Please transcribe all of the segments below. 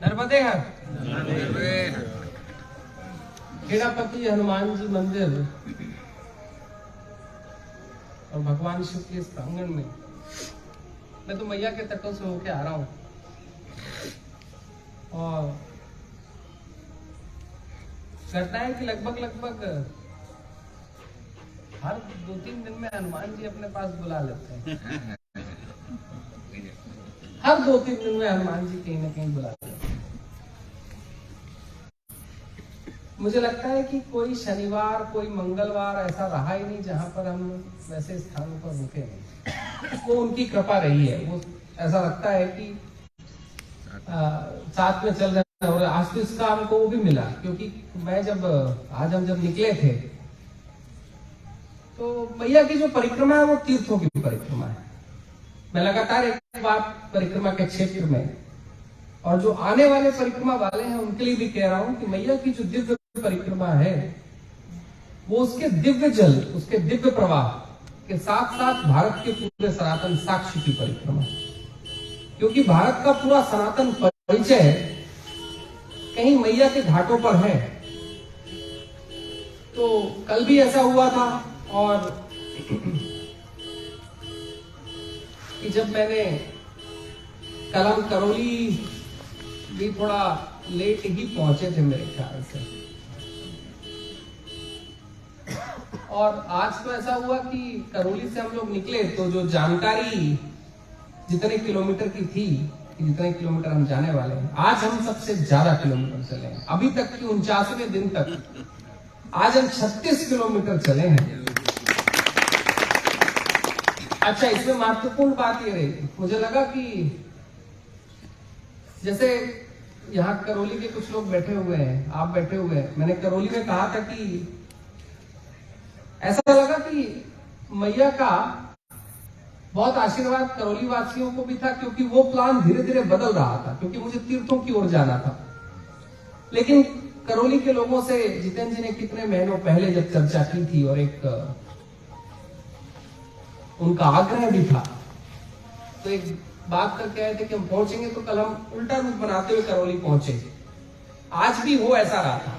नर्मदे हर खेड़ापति हनुमान जी मंदिर और भगवान शिव के इस प्रांगण में मैं तो मैया के तटों से होके आ रहा हूं और घटना है कि लगभग हर 2-3 दिन में हनुमान जी अपने पास बुला लेते हैं। हर 2-3 दिन में हनुमान जी कहीं ना कहीं बुला लेते हैं। मुझे लगता है कि कोई शनिवार कोई मंगलवार ऐसा रहा ही नहीं जहां पर हम वैसे स्थानों पर रुके नहीं। वो उनकी कृपा रही है। वो ऐसा लगता है कि साथ में चल रहे हैं और आज तो इसका हमको वो भी मिला, क्योंकि आज हम जब निकले थे तो मैया की जो परिक्रमा है वो तीर्थों की परिक्रमा है। मैं लगातार एक बात परिक्रमा के क्षेत्र में और जो आने वाले परिक्रमा वाले हैं उनके लिए भी कह रहा हूं कि मैया की जो दिव्य परिक्रमा है वो उसके दिव्य जल, उसके दिव्य प्रवाह के साथ साथ भारत के पूरे सनातन साक्ष्य की परिक्रमा है। क्योंकि भारत का पूरा सनातन परिचय कहीं मैया के घाटों पर है। तो कल भी ऐसा हुआ था और कि जब मैंने कल हम करौली भी थोड़ा लेट ही पहुंचे थे मेरे ख्याल से, और आज तो ऐसा हुआ कि करौली से हम लोग निकले तो जो जानकारी जितने किलोमीटर की थी कि जितने किलोमीटर हम जाने वाले हैं, आज हम सबसे ज्यादा किलोमीटर चले हैं। अभी तक की 49वें दिन तक आज हम 36 किलोमीटर चले हैं। अच्छा, इसमें महत्वपूर्ण बात ये रही, मुझे लगा कि जैसे यहाँ करौली के कुछ लोग बैठे हुए हैं, आप बैठे हुए हैं, मैंने करौली में कहा था कि ऐसा लगा कि मैया का बहुत आशीर्वाद करौली वासियों को भी था, क्योंकि वो प्लान धीरे धीरे बदल रहा था, क्योंकि मुझे तीर्थों की ओर जाना था। लेकिन करौली के लोगों से जितेंद्र जी ने कितने महीनों पहले जब चर्चा की थी और एक उनका आग्रह भी था, तो एक बात करके आए थे कि हम पहुंचेंगे तो कल हम उल्टा रूट बनाते हुए करौली पहुंचे। आज भी हो ऐसा रहा था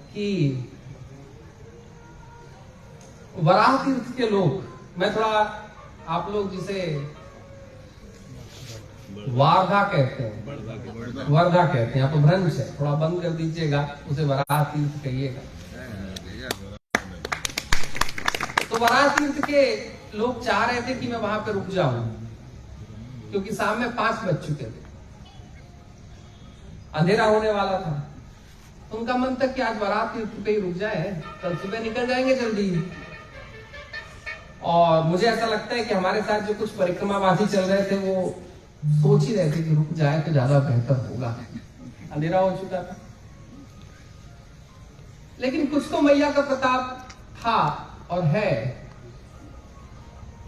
कि वराह तीर्थ के लोग, मैं थोड़ा, आप लोग जिसे वारधा कहते हैं, वर्धा कहते हैं, आप भ्रंश है, थोड़ा बंद कर दीजिएगा, उसे वराह तीर्थ कहिएगा। तो वराह तीर्थ के लोग चाह रहे थे कि मैं वहां पे रुक जाऊं, क्योंकि शाम में 5 बज चुके थे, अंधेरा होने वाला था। तो उनका मन था कि आज वराह तीर्थ पे ही रुक जाए, कल सुबह निकल जाएंगे जल्दी। और मुझे ऐसा लगता है कि हमारे साथ जो कुछ परिक्रमावासी चल रहे थे वो सोच ही रहे थे कि रुक जाए तो ज्यादा बेहतर होगा, अंधेरा हो चुका था। लेकिन कुछ तो मैया का प्रताप था और है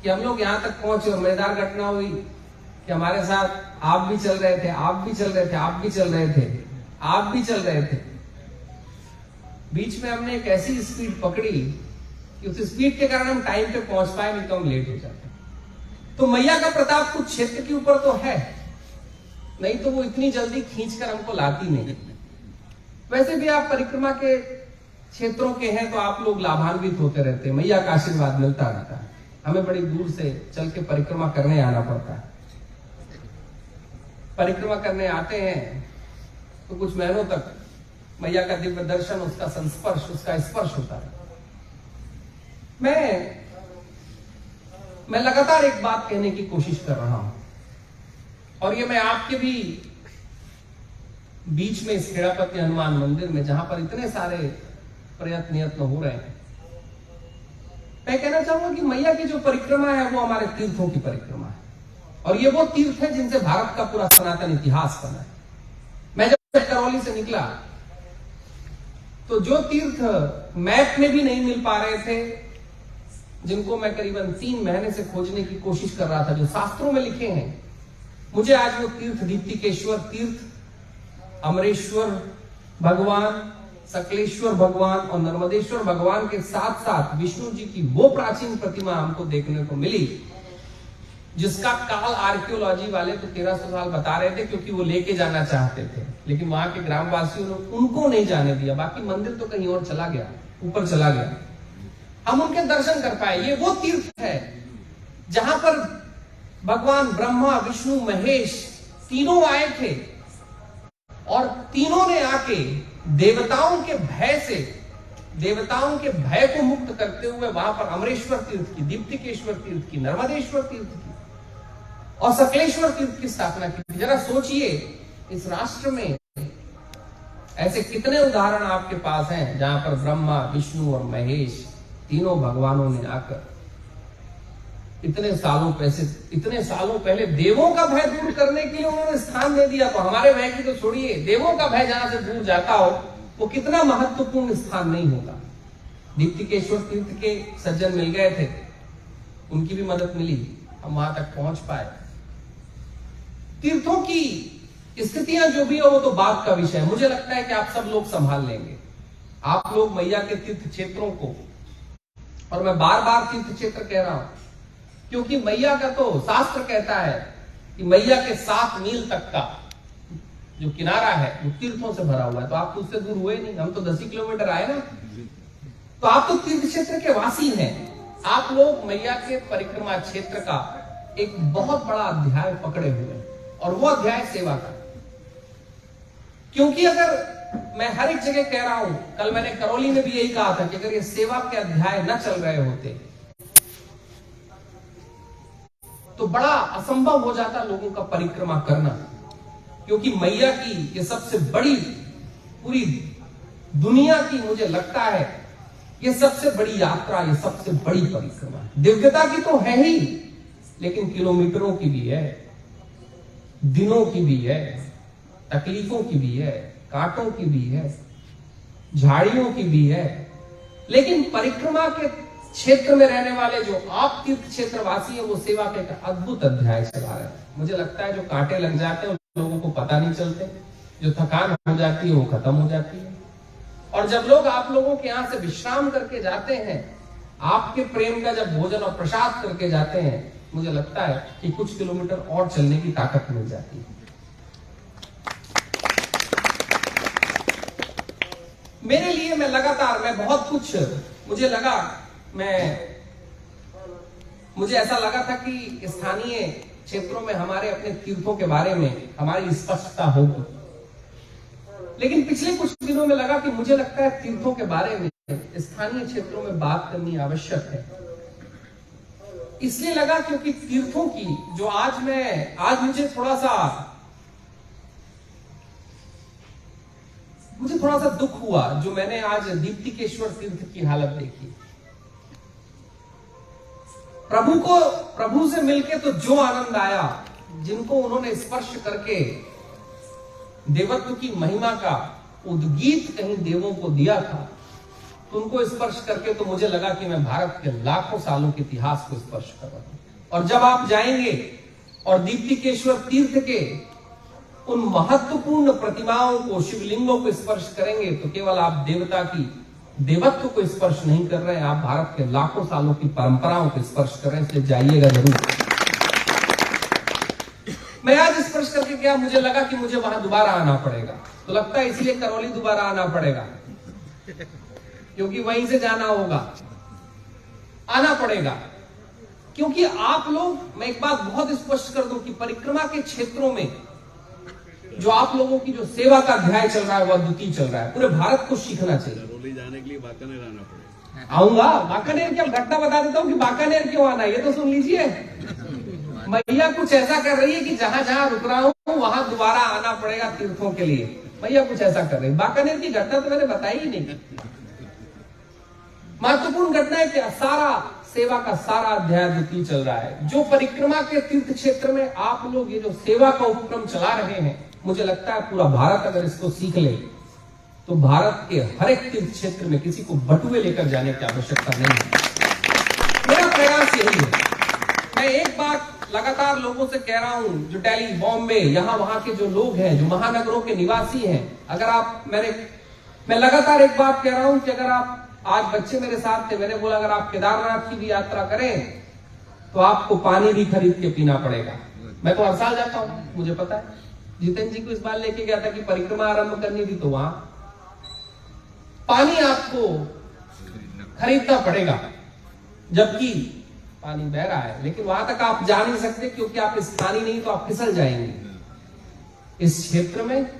कि हम लोग यहां तक पहुंचे और मजेदार घटना हुई कि हमारे साथ आप भी चल रहे थे, आप भी चल रहे थे, आप भी चल रहे थे, आप भी चल रहे थे। बीच में हमने एक ऐसी स्पीड पकड़ी कि उस स्पीड के कारण हम टाइम पे पहुंच पाए, नहीं तो हम लेट हो जाते। तो मैया का प्रताप कुछ क्षेत्र के ऊपर तो है, नहीं तो वो इतनी जल्दी खींचकर हमको लाती नहीं। वैसे भी आप परिक्रमा के क्षेत्रों के हैं तो आप लोग लाभान्वित होते रहते हैं, मैया का आशीर्वाद मिलता रहता है। हमें बड़ी दूर से चल के परिक्रमा करने आना पड़ता है। परिक्रमा करने आते हैं तो कुछ महीनों तक मैया का दिव्य दर्शन, उसका संस्पर्श, उसका स्पर्श होता है। मैं लगातार एक बात कहने की कोशिश कर रहा हूं, और ये मैं आपके भी बीच में इस खेड़ापति हनुमान मंदिर में, जहां पर इतने सारे प्रयत्न हो रहे हैं, मैं कहना चाहूंगा कि मैया की जो परिक्रमा है वो हमारे तीर्थों की परिक्रमा है, और ये वो तीर्थ है जिनसे भारत का पूरा सनातन इतिहास बना है। मैं जब करौली से निकला तो जो तीर्थ मैप में भी नहीं मिल पा रहे थे, जिनको मैं करीबन 3 महीने से खोजने की कोशिश कर रहा था, जो शास्त्रों में लिखे हैं, मुझे आज वो तीर्थ, दीप्तिकेश्वर तीर्थ, अमरेश्वर भगवान, सकलेश्वर भगवान और नर्मदेश्वर भगवान के साथ साथ विष्णु जी की वो प्राचीन प्रतिमा हमको देखने को मिली, जिसका काल आर्कियोलॉजी वाले तो 1300 साल बता रहे थे, क्योंकि वो लेके जाना चाहते थे, लेकिन वहां के ग्रामवासियों ने उनको नहीं जाने दिया। बाकी मंदिर तो कहीं और चला गया, ऊपर चला गया, हम उनके दर्शन कर पाए। ये वो तीर्थ है जहां पर भगवान ब्रह्मा, विष्णु, महेश तीनों आए थे और तीनों ने आके देवताओं के भय को मुक्त करते हुए वहां पर अमरेश्वर तीर्थ की, दीप्तिकेश्वर तीर्थ की, नर्मदेश्वर तीर्थ की और सकलेश्वर तीर्थ की स्थापना की थी। जरा सोचिए, इस राष्ट्र में ऐसे कितने उदाहरण आपके पास हैं जहां पर ब्रह्मा, विष्णु और महेश तीनों भगवानों ने आकर इतने सालों पहले देवों का भय दूर करने के लिए उन्होंने स्थान दे दिया। तो हमारे भय की तो छोड़िए, देवों का भय जहां से दूर जाता हो वो कितना महत्वपूर्ण स्थान नहीं होगा। दीप्तिकेश्वर तीर्थ के सज्जन मिल गए थे, उनकी भी मदद मिली, हम वहां तक पहुंच पाए। तीर्थों की स्थितियां जो भी हो वो तो बात का विषय है। मुझे लगता है कि आप सब लोग संभाल लेंगे। आप लोग मैया के तीर्थ क्षेत्रों को, और मैं बार बार तीर्थ क्षेत्र कह रहा हूं क्योंकि मैया का तो शास्त्र कहता है कि मैया के 7 मील तक का जो किनारा है वो तीर्थों से भरा हुआ है। तो आप तो उससे दूर हुए नहीं, हम तो 10 किलोमीटर आए ना। तो आप तो तीर्थ क्षेत्र के वासी हैं। आप लोग मैया के परिक्रमा क्षेत्र का एक बहुत बड़ा अध्याय पकड़े हुए हैं, और वो अध्याय सेवा का। क्योंकि अगर मैं हर एक जगह कह रहा हूं, कल मैंने करौली में भी यही कहा था कि अगर ये सेवा के अध्याय न चल रहे होते तो बड़ा असंभव हो जाता लोगों का परिक्रमा करना। क्योंकि मैया की ये सबसे बड़ी, पूरी दुनिया की, मुझे लगता है ये सबसे बड़ी यात्रा, ये सबसे बड़ी परिक्रमा है। दिव्यता की तो है ही, लेकिन किलोमीटरों की भी है, दिनों की भी है, तकलीफों की भी है, कांटों की भी है, झाड़ियों की भी है। लेकिन परिक्रमा के क्षेत्र में रहने वाले जो आप तीर्थ क्षेत्र वासी हैं, वो सेवा के एक अद्भुत अध्याय चला रहे हैं। मुझे लगता है जो कांटे लग जाते हैं लोगों को पता नहीं चलते, जो थकान हो जाती है वो खत्म हो जाती है। और जब लोग आप लोगों के यहां से विश्राम करके जाते हैं, आपके प्रेम का जब भोजन और प्रसाद करके जाते हैं, मुझे लगता है कि कुछ किलोमीटर और चलने की ताकत मिल जाती है। मेरे लिए मैं बहुत कुछ, मुझे ऐसा लगा था कि स्थानीय क्षेत्रों में हमारे अपने तीर्थों के बारे में हमारी स्पष्टता होगी। लेकिन पिछले कुछ दिनों में लगा कि मुझे लगता है तीर्थों के बारे में स्थानीय क्षेत्रों में बात करनी आवश्यक है। इसलिए लगा क्योंकि तीर्थों की जो आज मुझे थोड़ा सा दुख हुआ जो मैंने आज दीप्तिकेश्वर तीर्थ की हालत देखी। प्रभु से मिलके तो जो आनंद आया, जिनको उन्होंने स्पर्श करके देवत्व की महिमा का उद्गीत कहीं देवों को दिया था, तो उनको स्पर्श करके तो मुझे लगा कि मैं भारत के लाखों सालों के इतिहास को स्पर्श कर रहा हूं। और जब आप जाएंगे और दीप्तिकेश्वर तीर्थ के उन महत्वपूर्ण प्रतिमाओं को, शिवलिंगों को स्पर्श करेंगे, तो केवल आप देवत्व को स्पर्श नहीं कर रहे हैं, आप भारत के लाखों सालों की परंपराओं को स्पर्श कर रहे हैं। इसलिए जाइएगा जरूर। मैं आज स्पर्श करके गया, मुझे लगा कि मुझे वहां दोबारा आना पड़ेगा, तो लगता है इसलिए करौली दोबारा आना पड़ेगा, क्योंकि वहीं से जाना होगा, आना पड़ेगा। क्योंकि आप लोग, मैं एक बात बहुत स्पष्ट कर दूं कि परिक्रमा के क्षेत्रों में जो आप लोगों की जो सेवा का अध्याय चल रहा है, वह अद्वितीय चल रहा है। पूरे भारत को सीखना चाहिए। करौली जाने के लिए बाकानेर आना पड़ेगा। आऊंगा बाकानेर, क्या घटना बता देता हूँ कि बाकानेर क्यों आना है, ये तो सुन लीजिए। मैया कुछ ऐसा कर रही है कि जहां जहां रुक रहा हूं वहां दोबारा आना पड़ेगा तीर्थों के लिए। मैया कुछ ऐसा कर रही है। बाकानेर की घटना तो मैंने बताई ही नहीं। महत्वपूर्ण घटना है कि सारा सेवा का सारा अध्याय द्वितीय चल रहा है। जो परिक्रमा के तीर्थ क्षेत्र में आप लोग ये जो सेवा का उपक्रम चला रहे हैं, मुझे लगता है पूरा भारत अगर इसको सीख ले तो भारत के हर एक तीर्थ क्षेत्र में किसी को बटुए लेकर जाने की आवश्यकता नहीं है। मेरा प्रयास यही है। मैं एक बात लगातार लोगों से कह रहा हूं, जो दिल्ली, बॉम्बे, वहां के जो लोग हैं, जो महानगरों के निवासी हैं, अगर आप मैं लगातार एक बात कह रहा हूं कि अगर आप, आज बच्चे मेरे साथ थे, मैंने बोला अगर आप केदारनाथ की भी यात्रा करें तो आपको पानी भी खरीद के पीना पड़ेगा। मैं तो हर साल जाता हूं, मुझे पता है। जितेंद्र जी को इस बार लेके गया था कि परिक्रमा आरंभ करनी थी, तो वहां पानी आपको खरीदना पड़ेगा, जबकि पानी बह रहा है, लेकिन वहां तक आप जा नहीं सकते क्योंकि आप स्थानीय नहीं, तो आप फिसल जाएंगे। इस क्षेत्र में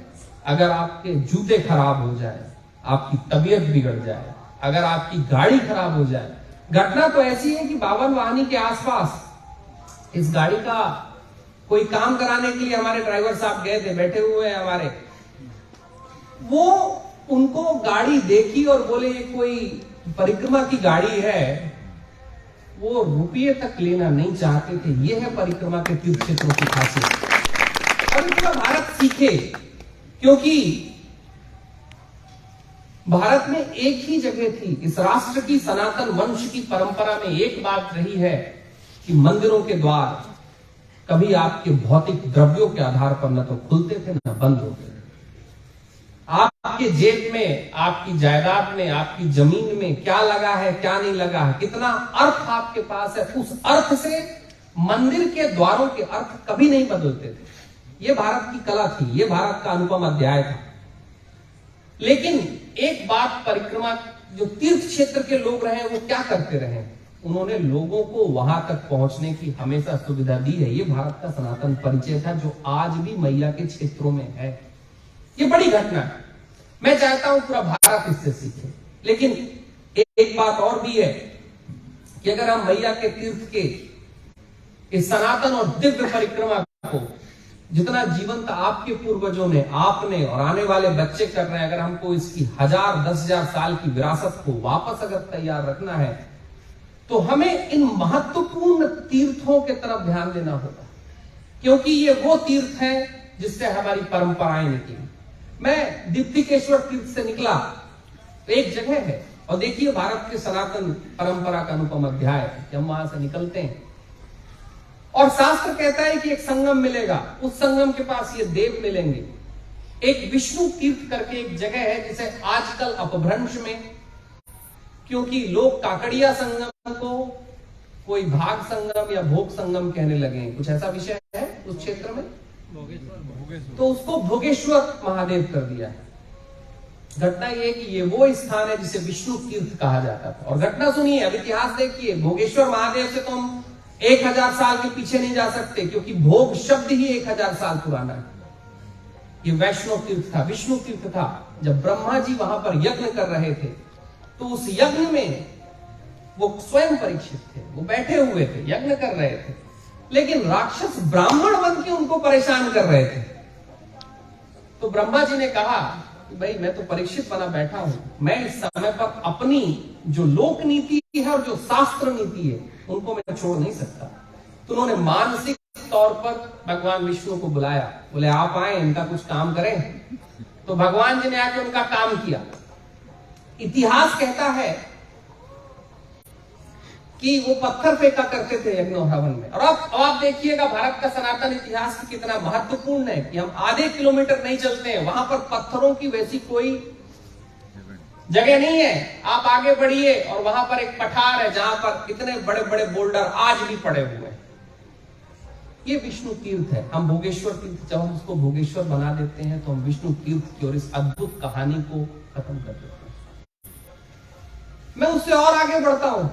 अगर आपके जूते खराब हो जाए, आपकी तबीयत बिगड़ जाए, अगर आपकी गाड़ी खराब हो जाए, घटना तो ऐसी है कि 52 वाहनी के आसपास इस गाड़ी का कोई काम कराने के लिए हमारे ड्राइवर साहब गए थे, बैठे हुए हैं हमारे, वो उनको गाड़ी देखी और बोले ये कोई परिक्रमा की गाड़ी है, वो रुपये तक लेना नहीं चाहते थे। ये है परिक्रमा के तीर्थ क्षेत्रों की खासियत। और पूरा भारत सीखे, क्योंकि भारत में एक ही जगह थी, इस राष्ट्र की सनातन वंश की परंपरा में एक बात रही है कि मंदिरों के द्वार कभी आपके भौतिक द्रव्यों के आधार पर न तो खुलते थे न बंद होते थे। आपके जेब में, आपकी जायदाद में, आपकी जमीन में क्या लगा है, क्या नहीं लगा है, कितना अर्थ आपके पास है, उस अर्थ से मंदिर के द्वारों के अर्थ कभी नहीं बदलते थे। ये भारत की कला थी, ये भारत का अनुपम अध्याय था। लेकिन एक बात परिक्रमा जो तीर्थ क्षेत्र के लोग रहे, वो क्या करते रहे, उन्होंने लोगों को वहां तक पहुंचने की हमेशा सुविधा दी है। ये भारत का सनातन परिचय था, जो आज भी मैया के क्षेत्रों में है। ये बड़ी घटना है। मैं चाहता हूं पूरा भारत इससे सीखे। लेकिन एक बात और भी है कि अगर हम मैया के तीर्थ के इस सनातन और दिव्य परिक्रमा को जितना जीवंत आपके पूर्वजों ने, आपने और आने वाले बच्चे कर रहे हैं, अगर हमको इसकी 1000-10,000 साल की विरासत को वापस अगर तैयार रखना है, तो हमें इन महत्वपूर्ण तीर्थों के तरफ ध्यान देना होगा, क्योंकि ये वो तीर्थ हैं जिससे हमारी परंपराएं निकली। मैं दीप्तिकेश्वर तीर्थ से निकला, तो एक जगह है, और देखिए भारत के सनातन परंपरा का अनुपम अध्याय है कि हम वहां से निकलते हैं और शास्त्र कहता है कि एक संगम मिलेगा, उस संगम के पास ये देव मिलेंगे। एक विष्णु तीर्थ करके एक जगह है जिसे आजकल अपभ्रंश में, क्योंकि लोग काकड़िया संगम को कोई भाग संगम या भोग संगम कहने लगे हैं, कुछ ऐसा विषय है उस क्षेत्र में, तो उसको भोगेश्वर महादेव कर दिया है। घटना ये कि ये वो स्थान है जिसे विष्णु तीर्थ कहा जाता था। और घटना सुनिए, अब इतिहास देखिए, भोगेश्वर महादेव से तो हम 1000 साल के पीछे नहीं जा सकते, क्योंकि भोग शब्द ही 1000 साल पुराना है। ये वैष्णव तीर्थ था, विष्णु तीर्थ था। जब ब्रह्मा जी वहां पर यज्ञ कर रहे थे, तो उस यज्ञ में वो स्वयं परीक्षित थे, वो बैठे हुए थे, यज्ञ कर रहे थे, लेकिन राक्षस ब्राह्मण बन के उनको परेशान कर रहे थे। तो ब्रह्मा जी ने कहा कि भाई मैं तो परीक्षित बना बैठा हूं, मैं इस समय पर अपनी जो लोक नीति है और जो शास्त्र नीति है उनको मैं छोड़ नहीं सकता। तो उन्होंने मानसिक तौर पर भगवान विष्णु को बुलाया, बोले आप आए, इनका कुछ काम करें। तो भगवान जी ने आके उनका काम किया। इतिहास कहता है कि वो पत्थर फेंका करते थे यज्ञ और हवन में। और अब आप देखिएगा भारत का सनातन इतिहास कितना महत्वपूर्ण है कि हम आधे किलोमीटर नहीं चलते हैं, वहां पर पत्थरों की वैसी कोई जगह नहीं है। आप आगे बढ़िए और वहां पर एक पठार है जहां पर इतने बड़े बड़े बोल्डर आज भी पड़े हुए हैं। ये विष्णु तीर्थ है। हम भोगेश्वर तीर्थ, जब हम उसको भोगेश्वर बना देते हैं तो हम विष्णु तीर्थ की और इस अद्भुत कहानी को खत्म कर देते हैं। मैं उससे और आगे बढ़ता हूं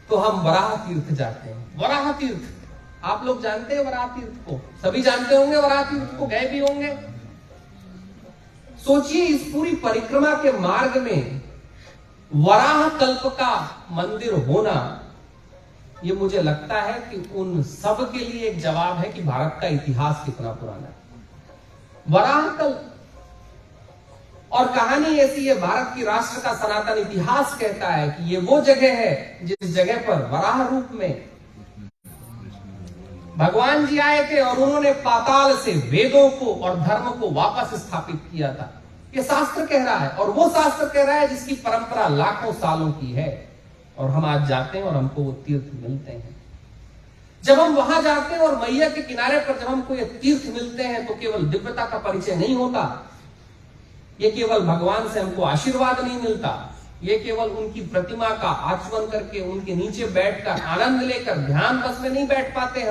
तो हम वराह तीर्थ जाते हैं। वराह तीर्थ आप लोग जानते हैं, वराह तीर्थ को सभी जानते होंगे, वराह तीर्थ को गए भी होंगे। सोचिए इस पूरी परिक्रमा के मार्ग में वराह कल्प का मंदिर होना, ये मुझे लगता है कि उन सब के लिए एक जवाब है कि भारत का इतिहास कितना पुराना है। वराह कल्प और कहानी ऐसी है, भारत की राष्ट्र का सनातन इतिहास कहता है कि ये वो जगह है जिस जगह पर वराह रूप में भगवान जी आए थे और उन्होंने पाताल से वेदों को और धर्म को वापस स्थापित किया था। ये शास्त्र कह रहा है, और वो शास्त्र कह रहा है जिसकी परंपरा लाखों सालों की है। और हम आज जाते हैं और हमको वो तीर्थ मिलते हैं। जब हम वहां जाते हैं और मैया के किनारे पर जब हमको ये तीर्थ मिलते हैं, तो केवल दिव्यता का परिचय नहीं होता, ये केवल भगवान से हमको आशीर्वाद नहीं मिलता, ये केवल उनकी प्रतिमा का आचमन करके उनके नीचे बैठकर आनंद लेकर ध्यान बस में नहीं बैठ पाते।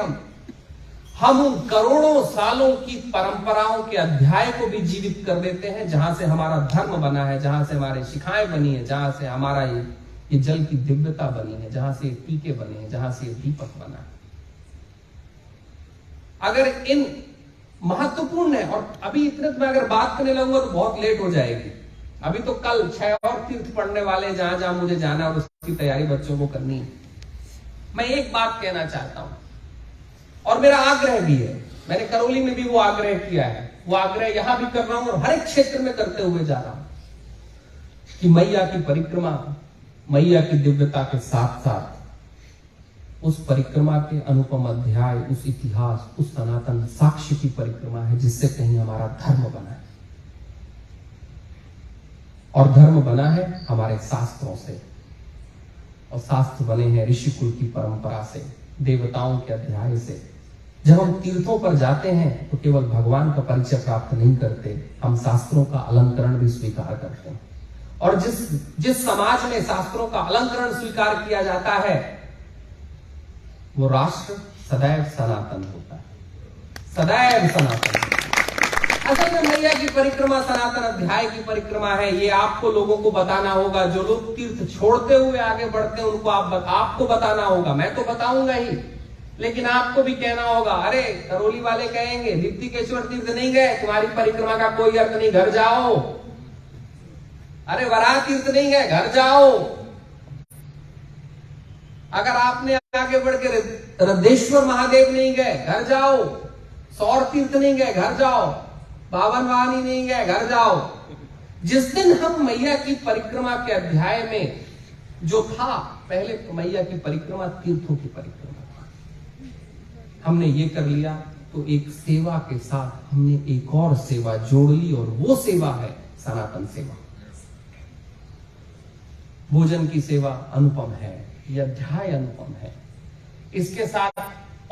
हम उन करोड़ों सालों की परंपराओं के अध्याय को भी जीवित कर देते हैं, जहां से हमारा धर्म बना है, जहां से हमारी शिखाएं बनी है, जहां से हमारा ये जल की दिव्यता बनी है, जहां से ये टीके बने हैं, जहां से ये दीपक बना है। अगर इन महत्वपूर्ण है, और अभी इतने में अगर बात करने लगूंगा तो बहुत लेट हो जाएगी। अभी तो कल 6 और तीर्थ पढ़ने वाले, जहां जहां मुझे जाना और उसकी तैयारी बच्चों को करनी है। मैं एक बात कहना चाहता हूं, और मेरा आग्रह भी है, मैंने करौली में भी वो आग्रह किया है, वो आग्रह यहां भी कर रहा हूं और हर एक क्षेत्र में करते हुए जा रहा हूं कि मैया की परिक्रमा, मैया की दिव्यता के साथ साथ उस परिक्रमा के अनुपम अध्याय, उस इतिहास, उस सनातन साक्ष्य की परिक्रमा है, जिससे कहीं हमारा धर्म बना है। और धर्म बना है हमारे शास्त्रों से, और शास्त्र बने हैं ऋषिकुल की परंपरा से, देवताओं के अध्याय से। जब हम तीर्थों पर जाते हैं तो केवल भगवान का परिचय प्राप्त नहीं करते, हम शास्त्रों का अलंकरण भी स्वीकार करते हैं। और जिस समाज में शास्त्रों का अलंकरण स्वीकार किया जाता है, वो राष्ट्र सदैव सनातन होता है, सदैव सनातन। असल में मैया की परिक्रमा सनातन अध्याय की परिक्रमा है। ये आपको लोगों को बताना होगा, जो लोग तीर्थ छोड़ते हुए आगे बढ़ते हैं उनको आपको बताना होगा। मैं तो बताऊंगा ही, लेकिन आपको भी कहना होगा। अरे करौली वाले कहेंगे दीप्तिकेश्वर तीर्थ नहीं गए, तुम्हारी परिक्रमा का कोई अर्थ नहीं, घर जाओ। अरे वराह तीर्थ नहीं गए, घर जाओ। अगर आपने आगे बढ़ के रद्देश्वर महादेव नहीं गए, घर जाओ। सौर तीर्थ नहीं गए, घर जाओ। बावन वाहनी नहीं गए, घर जाओ। जिस दिन हम मैया की परिक्रमा के अध्याय में जो था, पहले तो मैया की परिक्रमा तीर्थों की परिक्रमा था, हमने ये कर लिया तो एक सेवा के साथ हमने एक और सेवा जोड़ ली, और वो सेवा है सनातन सेवा। भोजन की सेवा अनुपम है, यह अध्याय अनुपम है। इसके साथ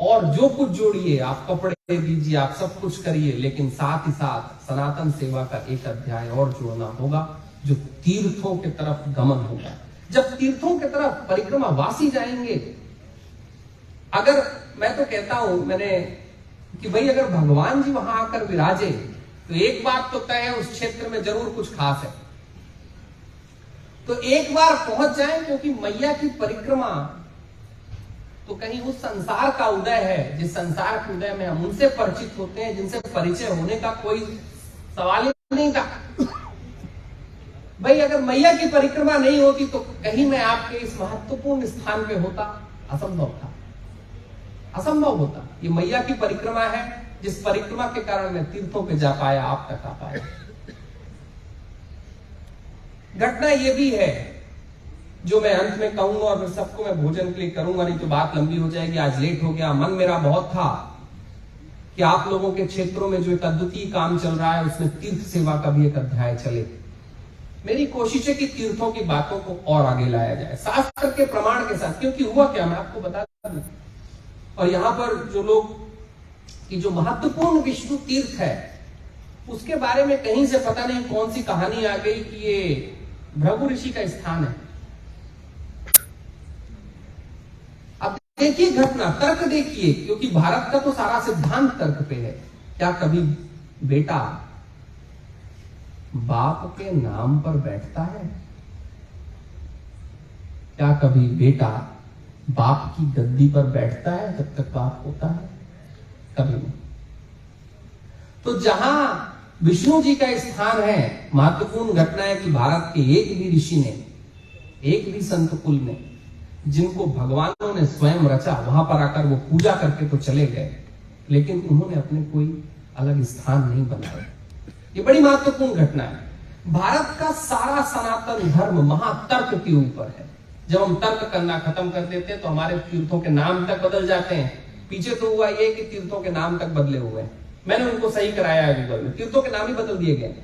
और जो कुछ जोड़िए, आप कपड़े दीजिए, आप सब कुछ करिए, लेकिन साथ ही साथ सनातन सेवा का एक अध्याय और जोड़ना होगा, जो तीर्थों की तरफ गमन होगा। जब तीर्थों की तरफ परिक्रमा वासी जाएंगे, अगर मैं तो कहता हूं कि भाई अगर भगवान जी वहां आकर विराजे तो एक बात तो तय है, उस क्षेत्र में जरूर कुछ खास है। तो एक बार पहुंच जाएं, क्योंकि मैया की परिक्रमा तो कहीं उस संसार का उदय है, जिस संसार के उदय में हम उनसे परिचित होते हैं जिनसे परिचय होने का कोई सवाल ही नहीं था। भाई अगर मैया की परिक्रमा नहीं होती तो कहीं मैं आपके इस महत्वपूर्ण स्थान पे होता, असंभव था, असंभव होता। ये मैया की परिक्रमा है, जिस परिक्रमा के कारण मैं तीर्थों पे जा पाया, आप तक आ पाया। घटना ये भी है जो मैं अंत में कहूंगा, और फिर सबको मैं भोजन के लिए करूंगा, नहीं तो बात लंबी हो जाएगी। आज लेट हो गया। मन मेरा बहुत था कि आप लोगों के क्षेत्रों में जो एक अद्वितीय काम चल रहा है, उसमें तीर्थ सेवा का भी एक अध्याय चले। मेरी कोशिश है कि तीर्थों की बातों को और आगे लाया जाए, शास्त्र के प्रमाण के साथ। क्योंकि हुआ क्या, मैं आपको बता दूं, और यहां पर जो लोग की जो महत्वपूर्ण विष्णु तीर्थ है, उसके बारे में कहीं से पता नहीं कौन सी कहानी आ गई कि ये भृगु ऋषि का स्थान है। अब देखिए घटना, तर्क देखिए, क्योंकि भारत का तो सारा सिद्धांत तर्क पे है। क्या कभी बेटा बाप के नाम पर बैठता है? क्या कभी बेटा बाप की गद्दी पर बैठता है जब तक बाप होता है? कभी नहीं। तो जहां विष्णु जी का स्थान है, महत्वपूर्ण घटना है कि भारत के एक भी ऋषि ने, एक भी संत कुल ने, जिनको भगवानों ने स्वयं रचा, वहां पर आकर वो पूजा करके तो चले गए, लेकिन उन्होंने अपने कोई अलग स्थान नहीं बनाया। ये बड़ी महत्वपूर्ण घटना है। भारत का सारा सनातन धर्म महातर्क के ऊपर है। जब हम तर्क करना खत्म कर देते हैं तो हमारे तीर्थों के नाम तक बदल जाते हैं। पीछे तो हुआ ये कि तीर्थों के नाम तक बदले हुए हैं। मैंने उनको सही कराया है गूगल में, तीर्थों के नाम ही बदल दिए गए।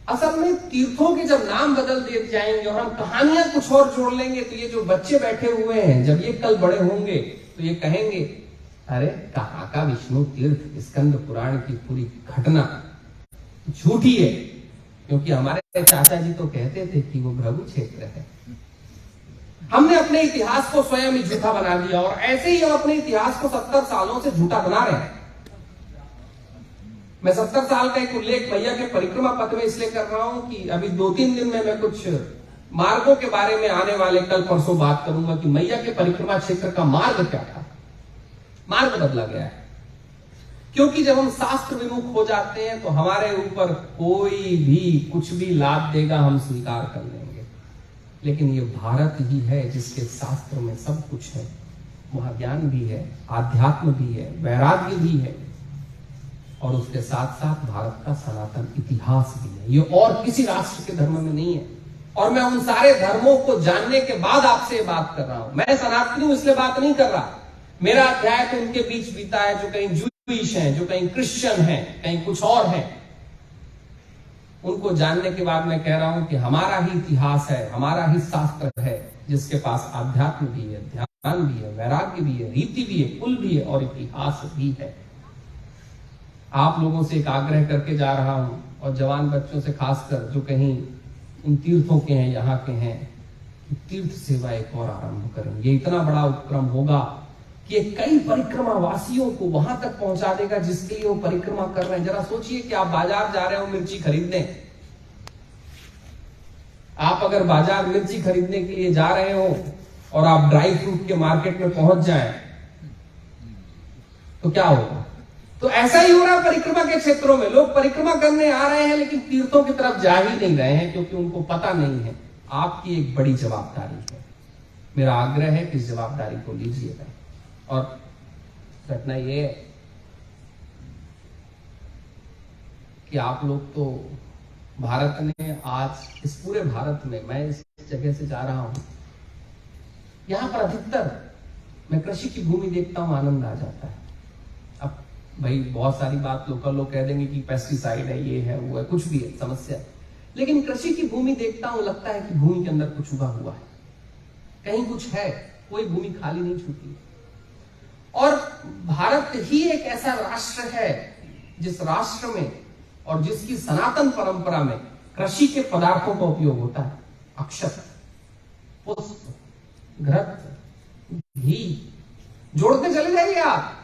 असल में तीर्थों के जब नाम बदल दिए जाएंगे और हम कहानियां कुछ और जोड़ लेंगे, तो ये जो बच्चे बैठे हुए हैं, जब ये कल बड़े होंगे तो ये कहेंगे, अरे कहाँ का विष्णु तीर्थ, स्कंद पुराण की पूरी घटना झूठी है। क्योंकि हमारे चाचा जी तो कहते थे कि वो भृगु क्षेत्र है। हमने अपने इतिहास को स्वयं ही झूठा बना दिया और ऐसे ही हम अपने इतिहास को 70 सालों से झूठा बना रहे हैं। मैं 70 साल का एक उल्लेख मैया के परिक्रमा पथ में इसलिए कर रहा हूं कि अभी 2-3 दिन में मैं कुछ मार्गों के बारे में आने वाले कल परसों बात करूंगा कि मैया के परिक्रमा क्षेत्र का मार्ग क्या था। मार्ग बदला गया है, क्योंकि जब हम शास्त्र विमुख हो जाते हैं तो हमारे ऊपर कोई भी कुछ भी लाद देगा हम स्वीकार कर लेंगे। लेकिन ये भारत ही है जिसके शास्त्र में सब कुछ है, वहां ज्ञान भी है, आध्यात्म भी है, वैराग्य भी है और उसके साथ साथ भारत का सनातन इतिहास भी है। ये और किसी राष्ट्र के धर्म में नहीं है। और मैं उन सारे धर्मों को जानने के बाद आपसे बात कर रहा हूं। मैं सनातनी हूं इसलिए बात नहीं कर रहा। मेरा अध्याय तो उनके बीच बीता है जो कहीं जूइश हैं, जो कहीं क्रिश्चियन हैं, कहीं कुछ और हैं। उनको जानने के बाद मैं कह रहा हूं कि हमारा ही इतिहास है, हमारा ही शास्त्र है जिसके पास आध्यात्म भी है, ध्यान भी है, वैराग्य भी है, रीति भी है, कुल भी है और इतिहास भी है। आप लोगों से एक आग्रह करके जा रहा हूं और जवान बच्चों से खासकर जो कहीं इन तीर्थों के हैं, यहाँ के हैं, तीर्थ सेवा एक और आरंभ करें। ये इतना बड़ा उपक्रम होगा कि ये कई परिक्रमा वासियों को वहां तक पहुंचा देगा जिसके लिए वो परिक्रमा कर रहे हैं। जरा सोचिए कि आप बाजार जा रहे हो मिर्ची खरीदने, आप अगर बाजार मिर्ची खरीदने के लिए जा रहे हो और आप ड्राई फ्रूट के मार्केट में पहुंच जाएं तो क्या होगा? तो ऐसा ही हो रहा है परिक्रमा के क्षेत्रों में। लोग परिक्रमा करने आ रहे हैं लेकिन तीर्थों की तरफ जा ही नहीं रहे हैं क्योंकि उनको पता नहीं है। आपकी एक बड़ी जवाबदारी है। मेरा आग्रह है कि इस जवाबदारी को लीजिएगा। और घटना ये है कि आप लोग तो भारत ने आज इस पूरे भारत में, मैं इस जगह से जा रहा हूं, यहां पर अधिकतर मैं कृषि की भूमि देखता हूं, आनंद आ जाता है। अब भाई बहुत सारी बात लोकल लोग कह देंगे कि पेस्टिसाइड है, ये है, वो है, कुछ भी है, समस्या है। लेकिन कृषि की भूमि देखता हूं, लगता है कि भूमि के अंदर कुछ उगा हुआ है, कहीं कुछ है, कोई भूमि खाली नहीं छूटी। और भारत ही एक ऐसा राष्ट्र है जिस राष्ट्र में और जिसकी सनातन परंपरा में कृषि के पदार्थों का उपयोग होता है। अक्षत, पुष्प, घृत, घी, जोड़ते चले जाइए आप।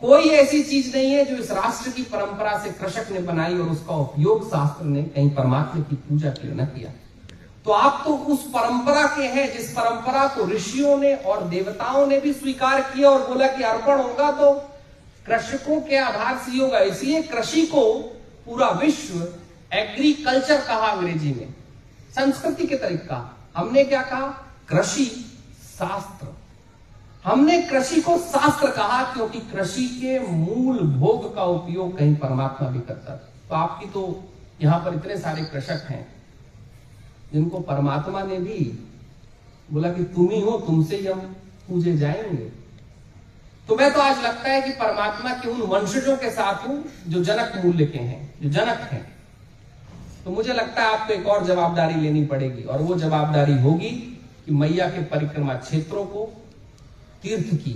कोई ऐसी चीज नहीं है जो इस राष्ट्र की परंपरा से कृषक ने बनाई और उसका उपयोग शास्त्र ने कहीं परमात्मा की पूजा के लिए न किया। तो आप तो उस परंपरा के हैं जिस परंपरा को ऋषियों ने और देवताओं ने भी स्वीकार किया और बोला कि अर्पण होगा तो कृषकों के आधार से होगा। इसलिए कृषि को पूरा विश्व एग्रीकल्चर कहा अंग्रेजी में, संस्कृति के तरीका। हमने क्या कहा? कृषि शास्त्र। हमने कृषि को शास्त्र कहा क्योंकि कृषि के मूल भोग का उपयोग कहीं परमात्मा भी करता है। तो आपकी तो यहां पर इतने सारे कृषक हैं जिनको परमात्मा ने भी बोला कि तुम ही हो, तुमसे ही हम पूजे जाएंगे। तो मैं तो आज लगता है कि परमात्मा के उन वंशजों के साथ हूं जो जनक मूल्य के हैं, जो जनक हैं। तो मुझे लगता है आपको एक और जवाबदारी लेनी पड़ेगी और वो जवाबदारी होगी कि मैया के परिक्रमा क्षेत्रों को तीर्थ की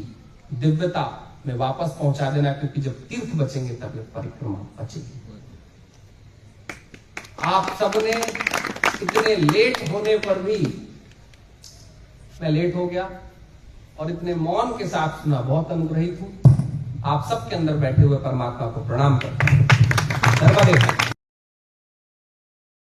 दिव्यता में वापस पहुंचा देना, क्योंकि जब तीर्थ बचेंगे तब ये परिक्रमा बचेगी। आप सबने इतने लेट होने पर भी, मैं लेट हो गया और इतने मौन के साथ सुना, बहुत अनुग्रहित हूं। आप सबके अंदर बैठे हुए परमात्मा को प्रणाम करता हूं। धन्यवाद।